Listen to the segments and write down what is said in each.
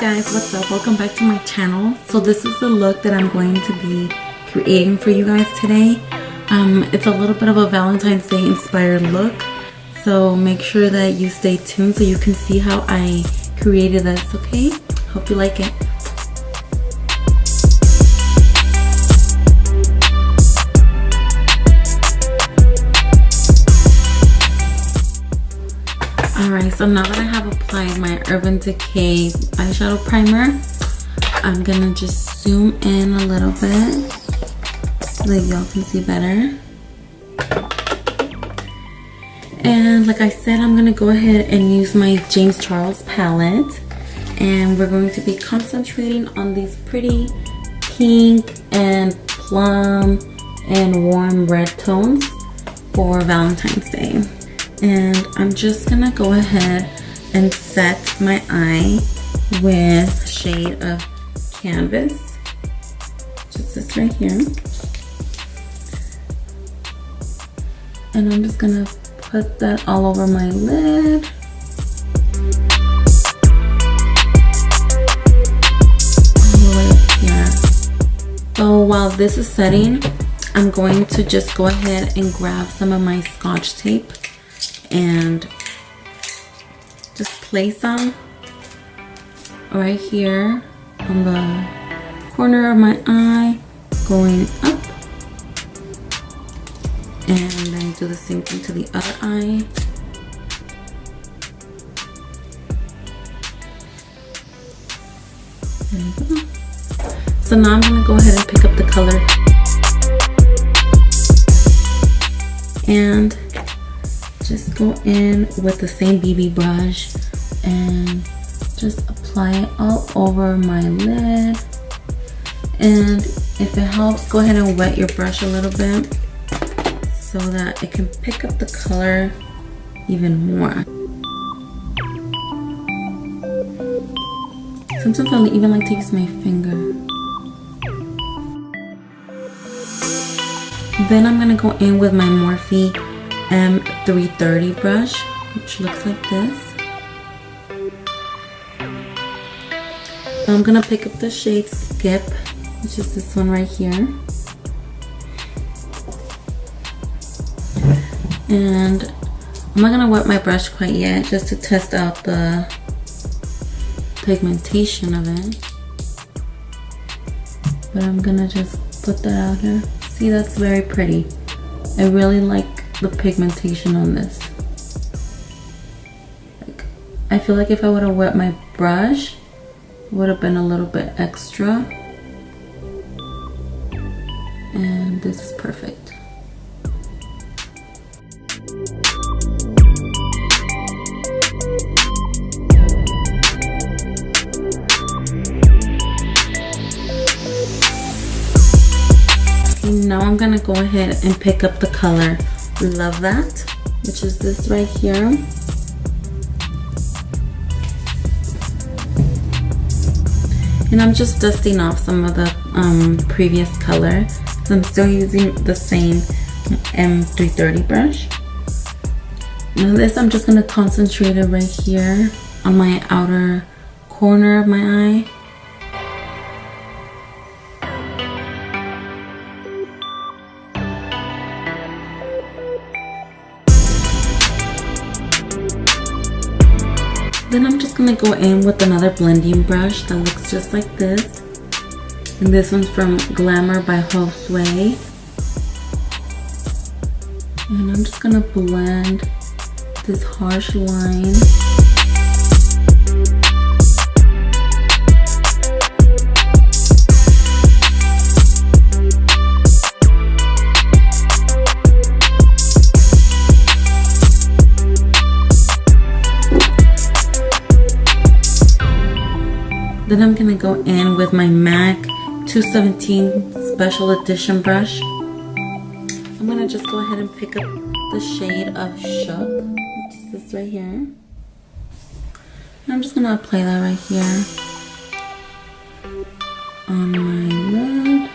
guys, what's up? Welcome back to my channel. So this is the look that I'm going to be creating for you guys today. It's a little bit of a Valentine's Day inspired look, so make sure that you stay tuned so you can see how I created this, okay? Hope you like it. Alright, so now that I have applied my Urban Decay eyeshadow primer, I'm gonna just zoom in a little bit so that y'all can see better. And like I said, I'm gonna go ahead and use my James Charles palette, and we're going to be concentrating on these pretty pink and plum and warm red tones for Valentine's Day. And I'm just gonna go ahead and set my eye with a shade of Cavas, just this right here. And I'm just gonna put that all over my lid. All the way up here. So while this is setting, I'm going to just go ahead and grab some of my Scotch Tape and just place them right here on the corner of my eye, going up, and then do the same thing to the other eye. There you go. So now I'm gonna go ahead and pick up the color and just go in with the same BB brush and just apply it all over my lid. And if it helps, go ahead and wet your brush a little bit so that it can pick up the color even more. Sometimes I even like to use my finger. Then I'm gonna go in with my Morphe M330 brush, which looks like this. I'm gonna pick up the shade Skip, which is this one right here. And I'm not gonna wet my brush quite yet, just to test out the pigmentation of it. But I'm gonna just put that out here. See, that's very pretty. I really like the pigmentation on this. I feel like if I would have wet my brush, it would have been a little bit extra. And this is perfect. Now I'm gonna go ahead and pick up the color Love That, which is this right here. And I'm just dusting off some of the previous color. So I'm still using the same M330 brush. Now this, I'm just gonna concentrate it right here on my outer corner of my eye. Then I'm just gonna go in with another blending brush that looks just like this. And this one's from Glamour by Hosway. And I'm just gonna blend this harsh line. Then I'm gonna go in with my MAC 217 Special Edition brush. I'm gonna just go ahead and pick up the shade of Shook, which is this right here. And I'm just gonna apply that right here on my lid.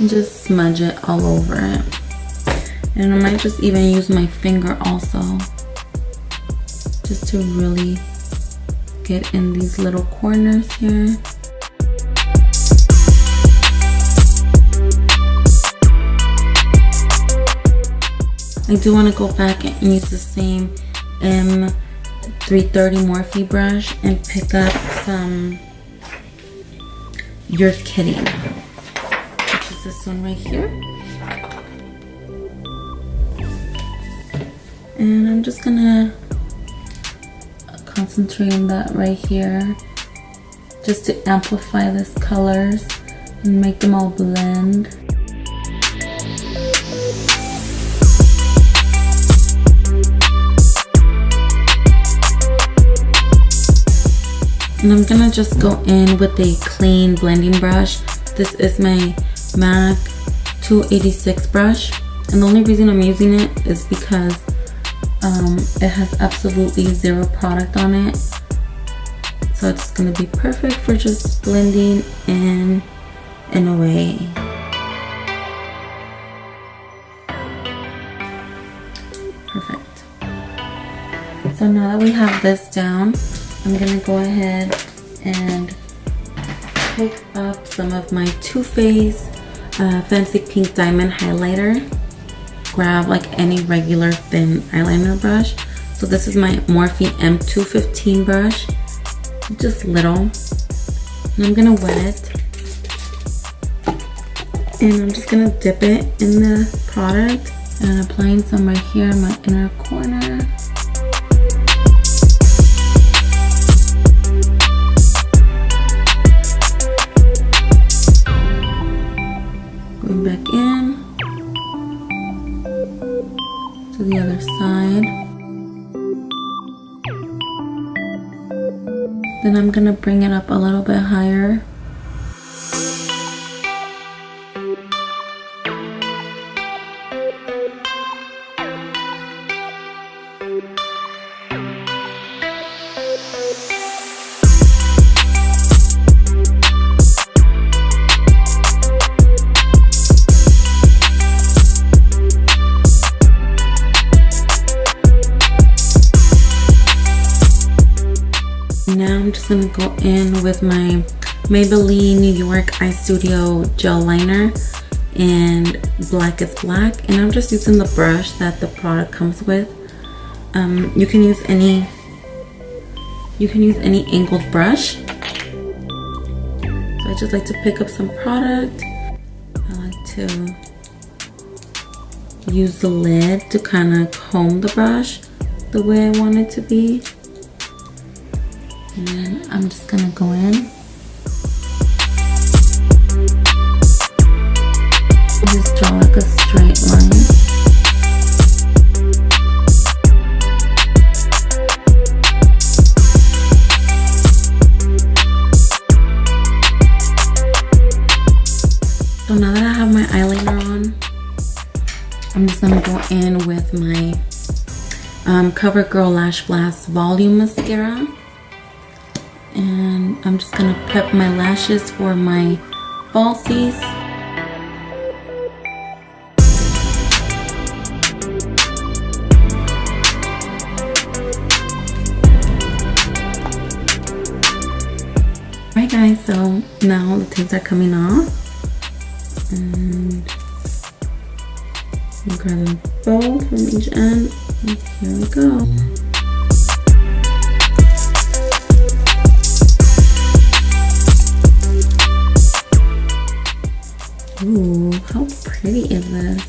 and just smudge it all over it. And I might just even use my finger also, just to really get in these little corners here. I do want to go back and use the same M330 Morphe brush and pick up some You're Kidding, which is this one right here. And I'm just gonna concentrate on that right here, just to amplify these colors and make them all blend. And I'm gonna just go in with a clean blending brush. This is my MAC 286 brush. And the only reason I'm using it is because it has absolutely zero product on it. So it's gonna be perfect for just blending in a way. Perfect. So now that we have this down, I'm gonna go ahead and pick up some of my Too Faced Fancy Pink Diamond highlighter. Grab like any regular thin eyeliner brush. So this is my Morphe M215 brush, just little. And I'm gonna wet it. And I'm just gonna dip it in the product and applying some right here in my inner corner. Going back in to the other side. Then I'm gonna bring it up a little bit higher. Now I'm just gonna go in with my Maybelline New York Eye Studio gel liner and Black is Black, and I'm just using the brush that the product comes with. You can use any angled brush. So I just like to pick up some product. I like to use the lid to kind of comb the brush the way I want it to be. And then I'm just gonna go in. Just draw like a straight line. So now that I have my eyeliner on, I'm just gonna go in with my CoverGirl Lash-blast Volume mascara. And I'm just gonna prep my lashes for my falsies. Alright guys, so now the tapes are coming off. And I'm grabbing both from each end. And here we go. Ooh, how pretty is this?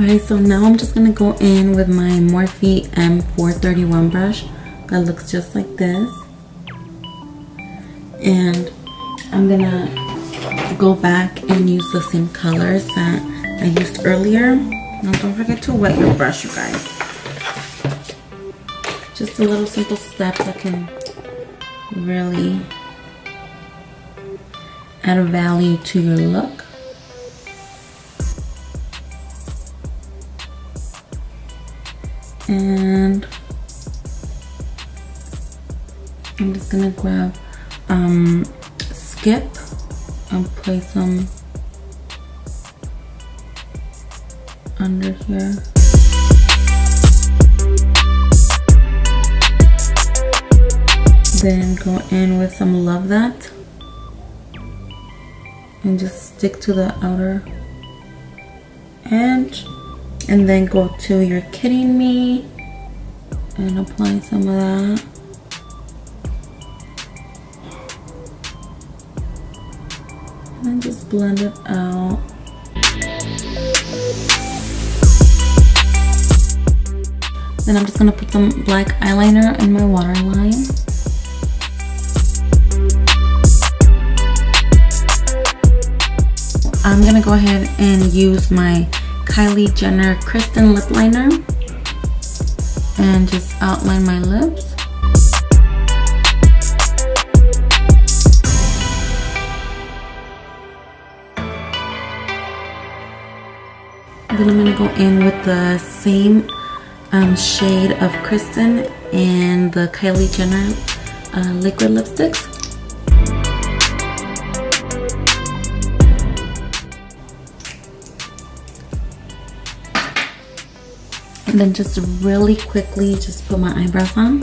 Alright, so now I'm just gonna go in with my Morphe M431 brush that looks just like this. And I'm gonna go back and use the same colors that I used earlier. Now don't forget to wet your brush, you guys. Just a little simple steps that can really add a value to your look. And I'm just gonna grab Skip and play some under here. Then go in with some Love That. And just stick to the outer edge. And then go to You're Kidding Me. And apply some of that. And just blend it out. Then I'm just gonna put some black eyeliner in my waterline. I'm gonna go ahead and use my Kylie Jenner Kristen Lip Liner and just outline my lips. Then I'm gonna go in with the same shade of Kristen and the Kylie Jenner liquid lipsticks. And then just really quickly just put my eyebrows on.